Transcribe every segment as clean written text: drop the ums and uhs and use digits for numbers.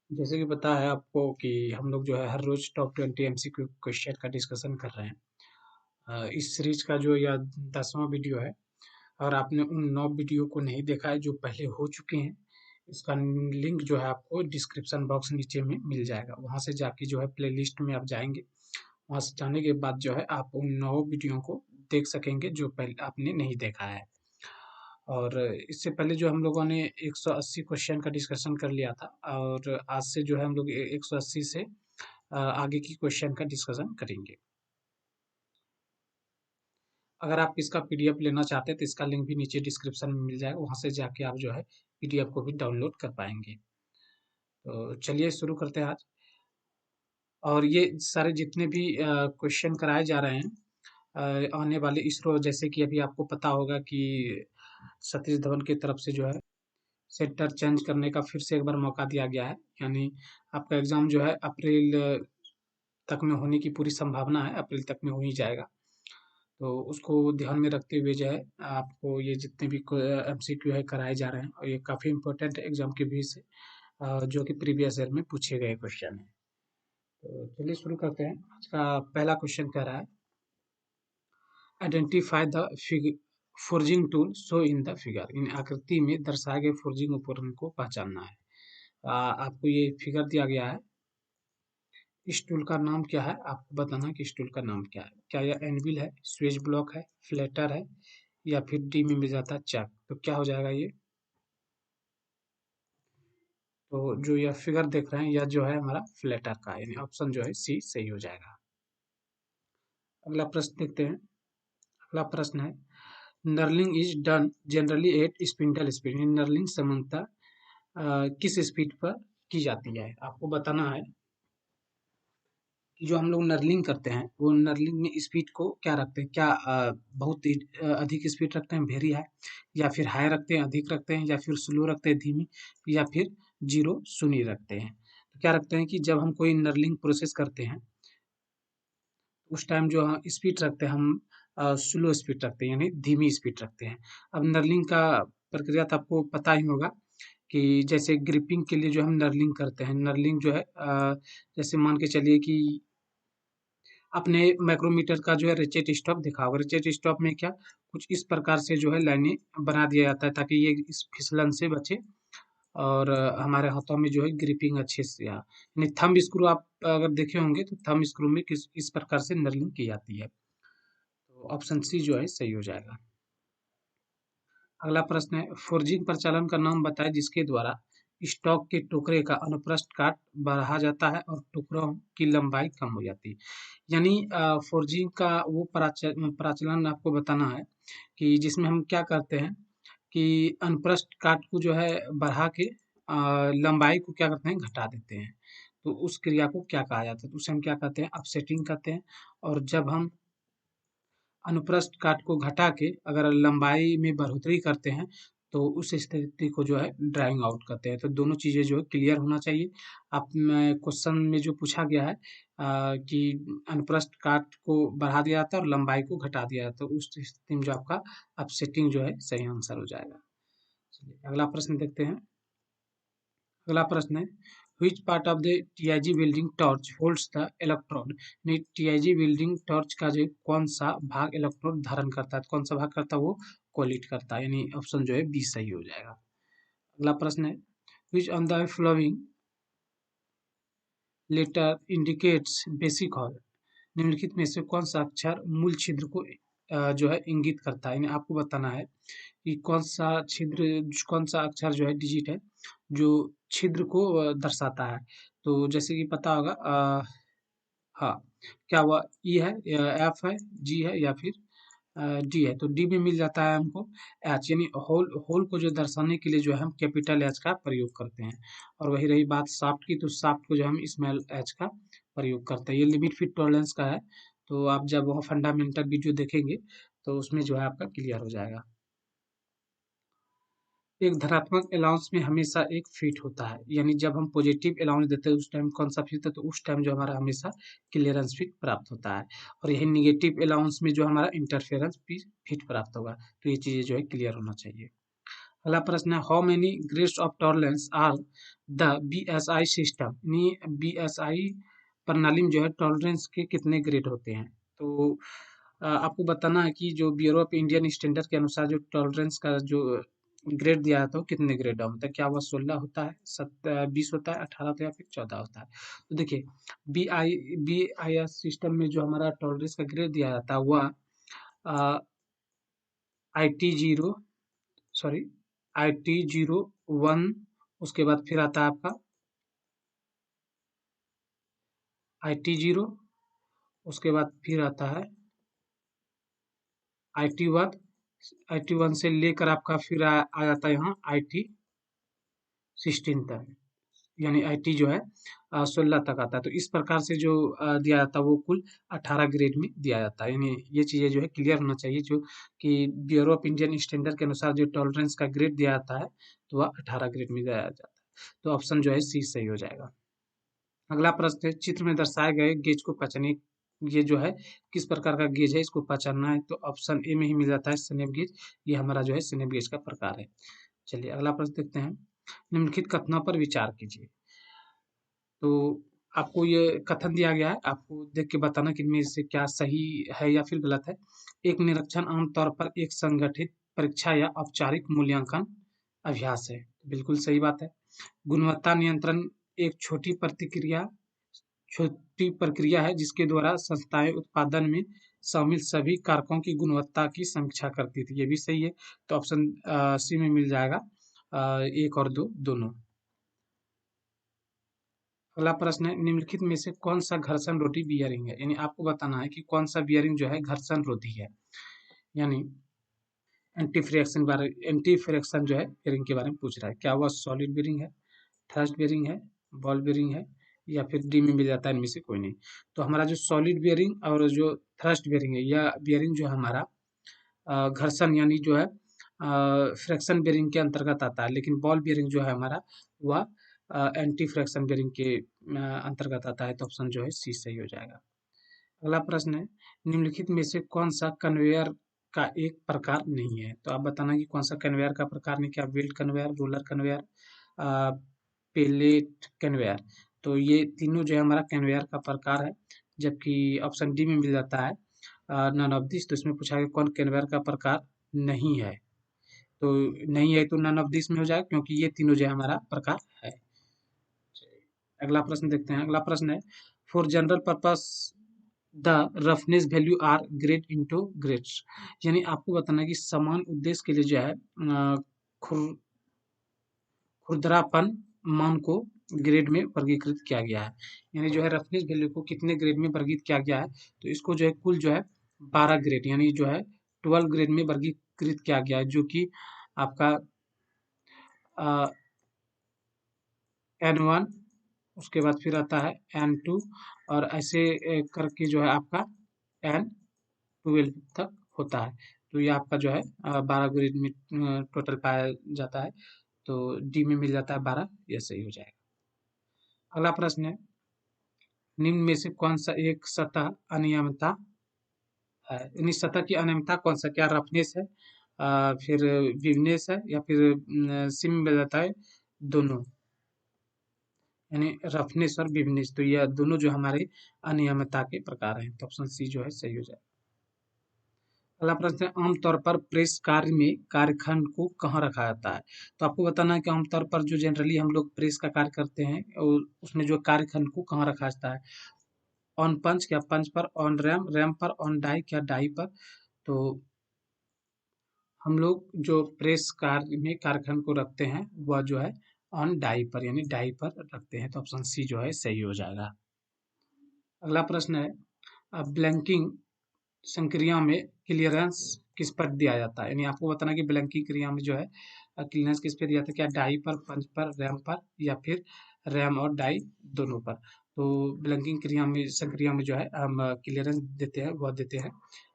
जैसे कि पता है आपको कि हम लोग जो है हर रोज टॉप 20 एमसीक्यू क्वेश्चन का डिस्कशन कर रहे हैं। इस सीरीज का जो यह 10वां वीडियो है। और आपने उन 9 वीडियो को नहीं देखा है जो पहले हो चुके हैं, इसका लिंक जो है आपको डिस्क्रिप्शन बॉक्स नीचे में मिल जाएगा। वहां से जाके जो है प्लेलिस्ट में आप जाएंगे। वहां से जाने के बाद जो है आप उन 9 वीडियो को देख सकेंगे जो पहले आपने नहीं देखा है। और इससे पहले जो हम लोगों ने 180 क्वेश्चन का डिस्कशन कर लिया था, और आज से जो है हम लोग 180 से आगे की क्वेश्चन का डिस्कशन करेंगे। अगर आप इसका पीडीएफ लेना चाहते हैं तो इसका लिंक भी नीचे डिस्क्रिप्शन में मिल जाएगा। वहां से जाके आप जो है पीडीएफ को भी डाउनलोड कर पाएंगे। तो चलिए शुरू करते हैं आज। और ये सारे जितने भी क्वेश्चन कराए जा रहे हैं, आने वाले इसरो, जैसे कि अभी आपको पता होगा कि सतीश धवन की तरफ से जो है सेंटर चेंज करने का फिर से एक बार मौका दिया गया है। यानी आपका एग्जाम जो है अप्रैल तक में होने की पूरी संभावना है, अप्रैल तक में हो ही जाएगा। तो उसको ध्यान में रखते हुए जो है आपको ये जितने भी एमसीक्यू है कराए जा रहे हैं, और ये काफ़ी इंपॉर्टेंट एग्जाम के भी से जो कि प्रीवियस ईयर में पूछे गए क्वेश्चन है। तो चलिए शुरू करते हैं। आज का पहला क्वेश्चन कह रहा है, identify the forging tool show in the figure. इन आकृति में दर्शाए गए फोर्जिंग उपकरण को पहचानना है। आपको ये फिगर दिया गया है। इस टूल का नाम क्या है, आपको बताना है कि इस टूल का नाम क्या है। क्या यह एनविल है, स्विच ब्लॉक है, फ्लैटर है, या फिर डी में मिल जाता है चक। तो क्या हो जाएगा ये? तो जो यह फिगर देख रहे हैं यह जो है हमारा फ्लैटर का है, यानी ऑप्शन जो है सी सही हो जाएगा। अगला प्रश्न देखते हैं। अगला प्रश्न है, knurling is done generally at spindle speed. Knurling सामान्यतः किस स्पीड पर की जाती है? आपको बताना है कि जो हम लोग नर्लिंग करते हैं वो नर्लिंग में स्पीड को क्या रखते हैं। क्या बहुत ही अधिक स्पीड रखते हैं, वेरी हाई, या फिर हाई रखते हैं, अधिक रखते हैं, या फिर स्लो रखते हैं, धीमी, या फिर जीरो शून्य रखते हैं। तो क्या रखते हैं कि जब हम कोई नर्लिंग प्रोसेस करते हैं उस टाइम जो स्पीड रखते हैं हम स्लो स्पीड रखते हैं, यानी धीमी स्पीड रखते हैं। अब नर्लिंग का प्रक्रिया तो आपको पता ही होगा कि जैसे ग्रिपिंग के लिए जो हम नर्लिंग करते हैं, नर्लिंग जो है जैसे मान के चलिए कि अपने माइक्रोमीटर का जो है रेचेट स्टॉप दिखा होगा। रेचेट स्टॉप में क्या कुछ इस प्रकार से जो है लाइनें बना दिया जाता है ताकि ये इस फिसलन से बचे, और हमारे हाथों में जो है ग्रिपिंग अच्छे से आ। यानी थंब स्क्रू आप अगर देखे होंगे तो थंब स्क्रू में किस इस प्रकार से नर्लिंग की जाती है। तो ऑप्शन सी जो है सही हो जाएगा। अगला प्रश्न है, फोर्जिंग प्रचालन का नाम बताएं जिसके द्वारा स्टॉक के टुकड़े का अनुप्रस्थ काट बढ़ा जाता है और टुकड़ों की लंबाई कम हो जाती है। यानी फोर्जिंग का वो प्रचलन आपको बताना है कि जिसमें हम क्या करते हैं कि अनुप्रस्थ काट को जो है बढ़ा के लंबाई को क्या करते हैं, घटा देते हैं। तो उस क्रिया को क्या कहा जाता है? तो उसे हम क्या कहते हैं, अपसेटिंग कहते हैं। और जब हम अनुप्रस्थ काट को घटा के अगर लंबाई में बढ़ोतरी करते हैं तो उस स्थिति को जो है ड्राइंग आउट करते हैं। तो दोनों चीज़ें जो है क्लियर होना चाहिए। आप क्वेश्चन में जो पूछा गया है कि अनुप्रस्थ काट को बढ़ा दिया जाता है और लंबाई को घटा दिया जाता है, तो उस स्थिति में जो आपका अपसेटिंग जो है सही आंसर हो जाएगा। चलिए अगला प्रश्न देखते हैं। अगला प्रश्न है, which part of the TIG building torch holds the electrode. यानी टीआईजी बिल्डिंग टॉर्च का जो कौन सा भाग इलेक्ट्रोड धारण करता है, कौन सा भाग करता है, वो कोलिट करता है। यानी ऑप्शन जो है बी सही हो जाएगा। अगला प्रश्न है, which on the following letter indicates basic hole. निम्नलिखित में से कौन सा अक्षर मूल छिद्र को जो है इंगित करता है। यानी आपको बताना है कि कौन सा छिद्र, कौन सा अक्षर जो है डिजिट है जो छिद्र को दर्शाता है। तो जैसे कि पता होगा हाँ, क्या हुआ, ई है, एफ है, जी है, या फिर डी है। तो डी में मिल जाता है हमको एच, यानी होल होल को जो दर्शाने के लिए जो है हम कैपिटल एच का प्रयोग करते हैं। और वही रही बात शाफ्ट की, तो शाफ्ट को जो हम स्मॉल एच का प्रयोग करते हैं। ये लिमिट फिट टॉलरेंस का है। तो आप जब वहाँ फंडामेंटल वीडियो देखेंगे तो उसमें जो है आपका क्लियर हो जाएगा। एक धनात्मक अलाउंस में हमेशा एक फिट होता है। यानी जब हम पॉजिटिव अलाउंस देते हैं उस टाइम कौन सा फिट होता है, तो उस टाइम जो हमारा हमेशा क्लियरेंस फिट प्राप्त होता है। और यही निगेटिव अलाउंस में जो हमारा इंटरफेरेंस फिट प्राप्त होगा। तो ये चीज़ें जो है क्लियर होना चाहिए। अगला प्रश्न है how many grades of tolerance are the BSI system, यानी बीएसआई प्रणाली में जो है टॉलरेंस के कितने ग्रेड होते हैं। तो आपको बताना है कि जो ब्यूरो ऑफ इंडियन स्टैंडर्ड के अनुसार जो टॉलरेंस का जो ग्रेड दिया जाता है वो कितने ग्रेड होता है, क्या वह 16 होता है, 20 होता है, 18 होता है या फिर 14 होता है। तो देखिए बीआईएस सिस्टम में जो हमारा टॉलरेंस का ग्रेड दिया जाता है वह IT 0, सॉरी IT 01, उसके बाद फिर आता है आपका IT 0, उसके बाद फिर आता है IT 1, IT 1 से लेकर आपका फिर आ जाता है यहाँ IT 16 तक, यानी IT जो है 16 तक आता है। तो इस प्रकार से जो दिया जाता है वो कुल 18 ग्रेड में दिया जाता है, यानी ये चीज़ें जो है क्लियर होना चाहिए जो कि ब्यूरो ऑफ इंडियन स्टैंडर्ड के अनुसार जो टॉलरेंस का ग्रेड दिया जाता है तो वह 18 ग्रेड में दिया जाता है। तो ऑप्शन जो है सी सही हो जाएगा। अगला प्रश्न है चित्र में दर्शाए गए गेज को पहचानिए, ये जो है किस प्रकार का गेज है, इसको पहचानना है। तो ऑप्शन ए में ही मिल जाता है स्नेप गेज, ये हमारा जो है स्नेप गेज का प्रकार है। चलिए अगला प्रश्न देखते हैं, निम्नलिखित कथनों पर विचार कीजिए। तो आपको ये कथन दिया गया है, आपको देख के बताना कि इनमें से क्या सही है या फिर गलत है। एक निरीक्षण आमतौर पर एक संगठित परीक्षा या औपचारिक मूल्यांकन अभ्यास है, बिल्कुल सही बात है। गुणवत्ता नियंत्रण एक छोटी प्रक्रिया है जिसके द्वारा संस्थाएं उत्पादन में शामिल सभी कारकों की गुणवत्ता की समीक्षा करती थी, ये भी सही है। तो ऑप्शन सी में मिल जाएगा, एक और दो दोनों। अगला प्रश्न है निम्नलिखित में से कौन सा घर्षण रोधी बियरिंग है, यानी आपको बताना है कि कौन सा बियरिंग जो है घर्षण रोधी है, यानी एंटी फ्रिक्शन जो है बियरिंग के बारे में पूछ रहा है। क्या वह सॉलिड बियरिंग है, थ्रस्ट बियरिंग है, बॉल बियरिंग है या फिर डी में मिल जाता है इनमें से कोई नहीं। तो हमारा जो सॉलिड बियरिंग और जो थ्रस्ट बियरिंग है यह बियरिंग जो है हमारा घर्षण यानी जो है फ्रैक्शन बेरिंग के अंतर्गत आता है, लेकिन बॉल बेरिंग जो है हमारा वह एंटी फ्रैक्शन बेरिंग के अंतर्गत आता है। तो ऑप्शन जो है सी सही हो जाएगा। अगला प्रश्न है निम्नलिखित में से कौन सा कन्वेयर का एक प्रकार नहीं है। तो आप बताना कि कौन सा कन्वेयर का प्रकार नहीं, क्या belt conveyor, roller conveyor, pallet conveyor. तो ये तीनों जो है हमारा कन्वेयर का प्रकार है, जबकि ऑप्शन डी में मिल जाता है नन ऑफ दिस। तो इसमें पूछा गया कौन कन्वेयर का प्रकार नहीं है, तो नहीं है तो नन ऑफ दिस में हो जाएगा क्योंकि ये तीनों जो है हमारा प्रकार है। अगला प्रश्न देखते हैं, अगला प्रश्न है for general purpose the roughness value are grade into grades, यानी आपको बताना है कि समान उद्देश्य के लिए जो है खुर खुरदरापन मान को ग्रेड में वर्गीकृत किया गया है, यानी जो है रफनेस वैल्यू को कितने ग्रेड में वर्गीकृत किया गया है। तो इसको जो है कुल जो है 12 ग्रेड यानी जो है 12 ग्रेड में वर्गीकृत किया गया है, जो कि आपका N1, उसके बाद फिर आता है N2 और ऐसे करके जो है आपका N12 तक होता है। तो ये आपका जो है 12 ग्रेड में टोटल पाया जाता है। तो डी में मिल जाता है 12, ये सही हो जाएगा। अगला प्रश्न है निम्न में से कौन सा एक सतह अनियमितता है, यानी सतह की अनियमितता कौन सा, क्या रफनेस है, फिर विवनेस है या फिर सिम में जाता है दोनों, यानी रफनेस और विवनेस। तो यह दोनों जो हमारे अनियमितता के प्रकार हैं। तो ऑप्शन सी जो है सही हो जाएगा। अगला प्रश्न है आमतौर पर प्रेस कार्य में कार्यखंड को कहाँ रखा जाता है। तो आपको बताना है कि आमतौर पर जो जनरली हम लोग प्रेस का कार्य करते हैं और उसमें जो कार्यखंड को कहाँ रखा जाता है, ऑन पंच क्या पंच पर, ऑन रैम रैम पर, ऑन डाई क्या डाई पर। तो हम लोग जो प्रेस कार्य में कार्यखंड को रखते हैं वह जो है ऑन डाई पर यानी डाई पर रखते हैं। तो ऑप्शन सी जो है सही हो जाएगा। अगला प्रश्न है ब्लैंकिंग संक्रिया में क्लियरेंस किस पर दिया जाता है, यानी आपको बताना कि ब्लैंकिंग क्रिया में जो है क्लियरेंस किस पे दिया जाता है, क्या डाई पर, पंच पर, रैम पर या फिर रैम और डाई दोनों पर। तो ब्लैंकिंग क्रिया में संक्रिया में जो है हम क्लियरेंस देते हैं वह देते हैं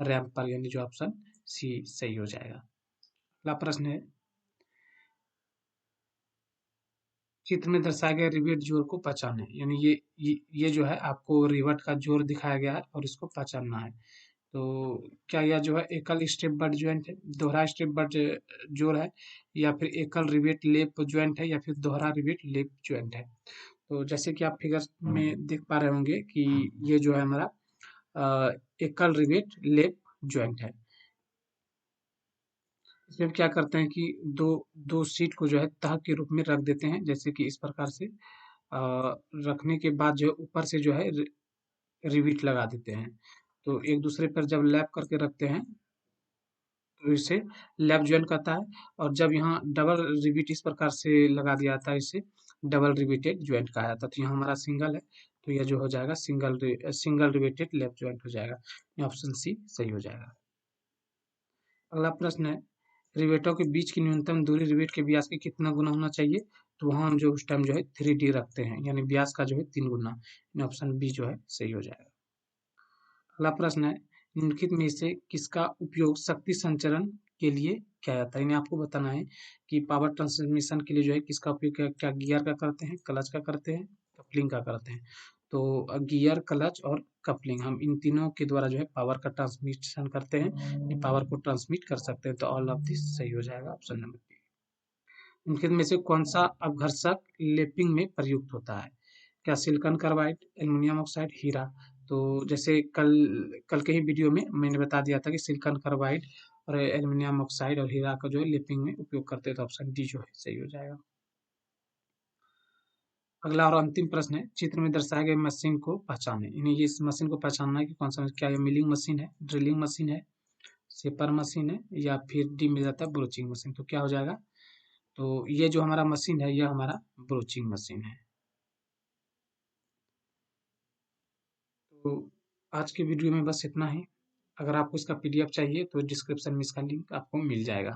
रैम पर, यानी जो ऑप्शन सी सही हो जाएगा। अगला प्रश्न है चित्र में दर्शाए गए रिवेट जोड़ को पहचानें, यानी ये जो है आपको रिवेट का जोड़ दिखाया गया है और इसको पहचानना है। तो क्या यह जो है एकल स्ट्रिप बट ज्वाइंट है, दोहरा स्ट्रिप बट जोड़ है, या फिर एकल रिवेट लेप ज्वाइंट है, या फिर दोहरा रिवेट लेप ज्वाइंट है। तो जैसे कि आप फिगर में देख पा रहे होंगे कि ये जो है हमारा एकल रिवेट लेप ज्वाइंट है। इसमें क्या करते हैं कि दो दो सीट को जो है तह के रूप में रख देते हैं, जैसे कि इस प्रकार से रखने के बाद जो है ऊपर से जो है रिवेट लगा देते हैं। तो एक दूसरे पर जब लैप करके रखते हैं तो इसे लैप जॉइन कहता है, और जब यहाँ डबल रिवेट इस प्रकार से लगा दिया जाता है इसे डबल रिवेटेड जॉइंट कहा जाता है। तो यहाँ हमारा सिंगल है, तो यह जो हो जाएगा सिंगल रिवेटेड लैप जॉइंट हो जाएगा। ये ऑप्शन सी सही हो जाएगा। अगला प्रश्न है, रिवेटों के बीच की न्यूनतम दूरी रिवेट के व्यास के कितना गुना होना चाहिए? तो वहाँ हम जो उस टाइम जो है 3D रखते हैं, यानी व्यास का जो है 3 गुना। ऑप्शन बी जो है सही हो जाएगा। अगला प्रश्न है, निम्नलिखित में से किसका उपयोग शक्ति संचरण के लिए किया जाता है? यानी आपको बताना है कि पावर ट्रांसमिशन के लिए जो है किसका उपयोग क्या गियर का करते हैं, क्लच का करते हैं, कपलिंग का करते हैं? तो गियर, क्लच और कपलिंग, हम इन तीनों के द्वारा जो है पावर का ट्रांसमिशन करते हैं, ये पावर को ट्रांसमिट कर सकते हैं। तो ऑल ऑफ दिस सही हो जाएगा, ऑप्शन नंबर बी। इनके में से कौन सा अपघर्षक लेपिंग में प्रयुक्त होता है? क्या सिलिकॉन कार्बाइड, एल्युमिनियम ऑक्साइड, हीरा? तो जैसे कल कल के ही वीडियो में मैंने बता दिया था कि सिलिकॉन कार्बाइड और एल्युमिनियम ऑक्साइड और हीरा का जो है लेपिंग में उपयोग करते हैं। तो ऑप्शन डी जो है सही हो जाएगा। अगला और अंतिम प्रश्न है, चित्र में दर्शाए गए मशीन को पहचाने। इन्हें ये इस मशीन को पहचानना है कि कौन सा, क्या ये मिलिंग मशीन है, ड्रिलिंग मशीन है, शेपर मशीन है, या फिर डी में जाता है ब्रोचिंग मशीन? तो क्या हो जाएगा? तो ये जो हमारा मशीन है यह हमारा ब्रोचिंग मशीन है। तो आज के वीडियो में बस इतना ही। अगर आपको इसका PDF चाहिए तो डिस्क्रिप्शन में इसका लिंक आपको मिल जाएगा।